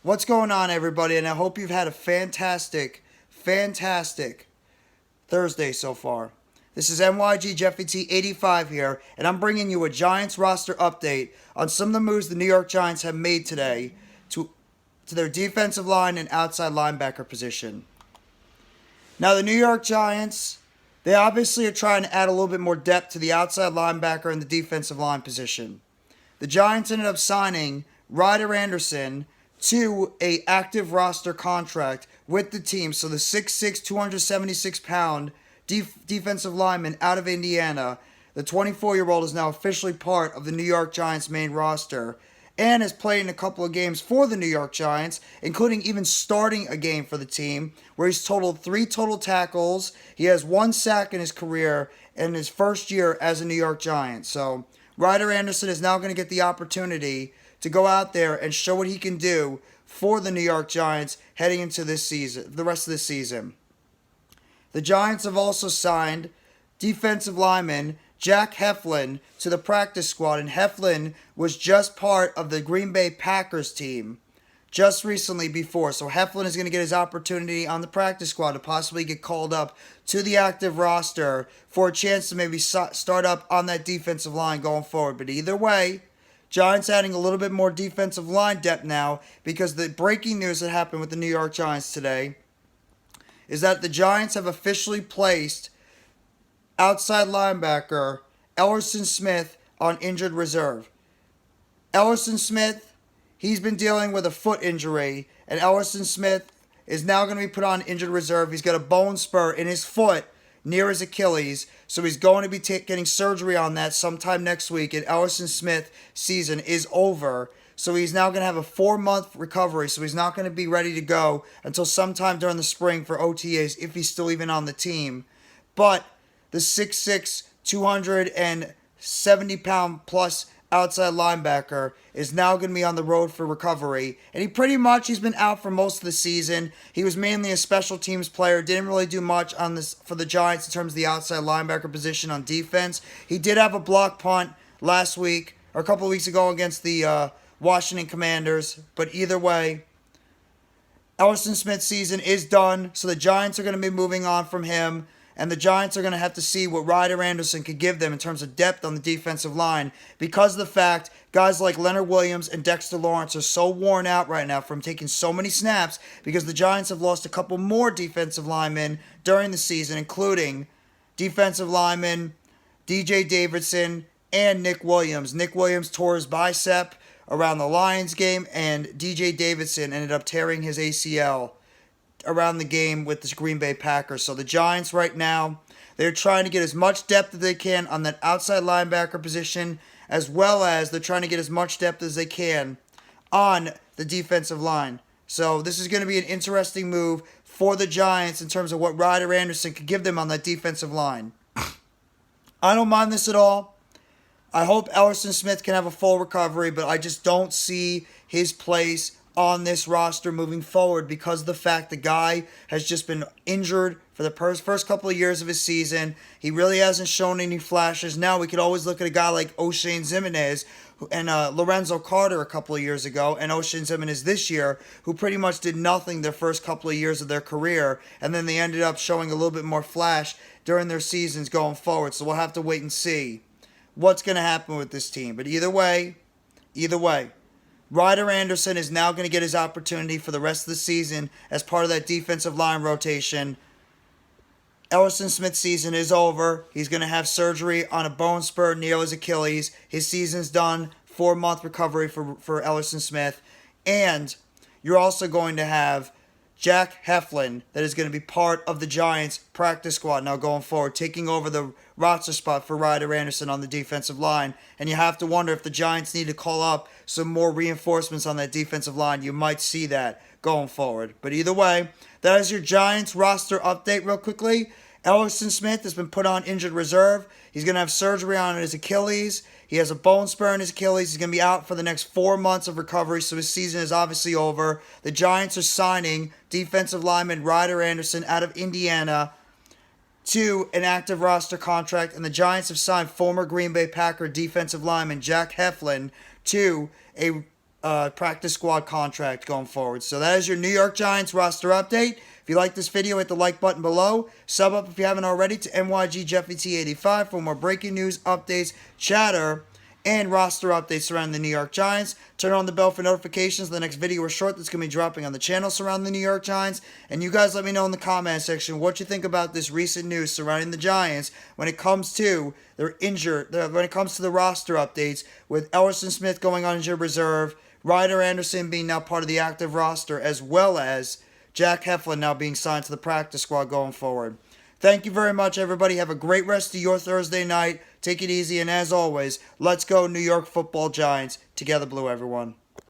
What's going on, everybody? And I hope you've had a fantastic Thursday so far. This is NYG Jeffy T 85 here, and I'm bringing you a Giants roster update on some of the moves the New York Giants have made today to their defensive line and outside linebacker position. Now, the New York Giants, they obviously are trying to add a little bit more depth to the outside linebacker and the defensive line position. The Giants ended up signing Ryder Anderson to a active roster contract with the team. So the 6'6", 276-pound defensive lineman out of Indiana, the 24-year-old, is now officially part of the New York Giants main roster and has played in a couple of games for the New York Giants, including even starting a game for the team where he's totaled 3 total tackles. He has 1 sack in his career in his first year as a New York Giant. So Ryder Anderson is now going to get the opportunity to go out there and show what he can do for the New York Giants heading into this season, the rest of the season. The Giants have also signed defensive lineman Jack Heflin to the practice squad, and Heflin was just part of the Green Bay Packers team just recently before. So Heflin is going to get his opportunity on the practice squad to possibly get called up to the active roster for a chance to maybe start up on that defensive line going forward. But either way, Giants adding a little bit more defensive line depth now, because the breaking news that happened with the New York Giants today is that the Giants have officially placed outside linebacker Elerson Smith on injured reserve. Elerson Smith, he's been dealing with a foot injury, and Elerson Smith is now going to be put on injured reserve. He's got a bone spur in his foot near his Achilles, so he's going to be getting surgery on that sometime next week, and Elerson Smith's season is over. So he's now going to have a 4-month recovery, so he's not going to be ready to go until sometime during the spring for OTAs, if he's still even on the team. But the 6'6", 270-pound plus outside linebacker is now going to be on the road for recovery, and he's been out for most of the season. He was mainly a special teams player, didn't really do much on this for the Giants in terms of the outside linebacker position on defense. He did have a block punt last week, or a couple of weeks ago, against the Washington Commanders, but either way, Elerson Smith's season is done, so the Giants are going to be moving on from him. And the Giants are going to have to see what Ryder Anderson could give them in terms of depth on the defensive line, because of the fact guys like Leonard Williams and Dexter Lawrence are so worn out right now from taking so many snaps, because the Giants have lost a couple more defensive linemen during the season, including defensive lineman DJ Davidson and Nick Williams. Nick Williams tore his bicep around the Lions game, and DJ Davidson ended up tearing his ACL around the game with the Green Bay Packers. So the Giants right now, they're trying to get as much depth as they can on that outside linebacker position, as well as they're trying to get as much depth as they can on the defensive line. So this is going to be an interesting move for the Giants in terms of what Ryder Anderson could give them on that defensive line. I don't mind this at all. I hope Elerson Smith can have a full recovery, but I just don't see his place on this roster moving forward, because of the fact the guy has just been injured for the first couple of years of his season. He really hasn't shown any flashes. Now we could always look at a guy like O'Shane Ximines and Lorenzo Carter a couple of years ago, and O'Shane Ximines this year, who pretty much did nothing their first couple of years of their career, and then they ended up showing a little bit more flash during their seasons going forward. So we'll have to wait and see what's going to happen with this team. But either way, Ryder Anderson is now going to get his opportunity for the rest of the season as part of that defensive line rotation. Elerson Smith's season is over. He's going to have surgery on a bone spur near his Achilles. His season's done. 4-month recovery for Elerson Smith. And you're also going to have Jack Heflin, that is going to be part of the Giants practice squad now going forward, taking over the roster spot for Ryder Anderson on the defensive line. And you have to wonder if the Giants need to call up some more reinforcements on that defensive line. You might see that going forward. But either way, that is your Giants roster update real quickly. Elerson Smith has been put on injured reserve. He's going to have surgery on his Achilles. He has a bone spur in his Achilles. He's going to be out for the next 4 months of recovery, so his season is obviously over. The Giants are signing defensive lineman Ryder Anderson out of Indiana to an active roster contract, and the Giants have signed former Green Bay Packer defensive lineman Jack Heflin to a practice squad contract going forward. So that is your New York Giants roster update. If you like this video, hit the like button below. Sub up if you haven't already to NYGJeffyT85 for more breaking news, updates, chatter, and roster updates surrounding the New York Giants. Turn on the bell for notifications. The next video or short that's going to be dropping on the channel surrounding the New York Giants. And you guys let me know in the comment section what you think about this recent news surrounding the Giants when it comes to their when it comes to the roster updates with Elerson Smith going on injured reserve, Ryder Anderson being now part of the active roster, as well as Jack Heflin now being signed to the practice squad going forward. Thank you very much, everybody. Have a great rest of your Thursday night. Take it easy, and as always, let's go New York Football Giants. Together Blue, everyone.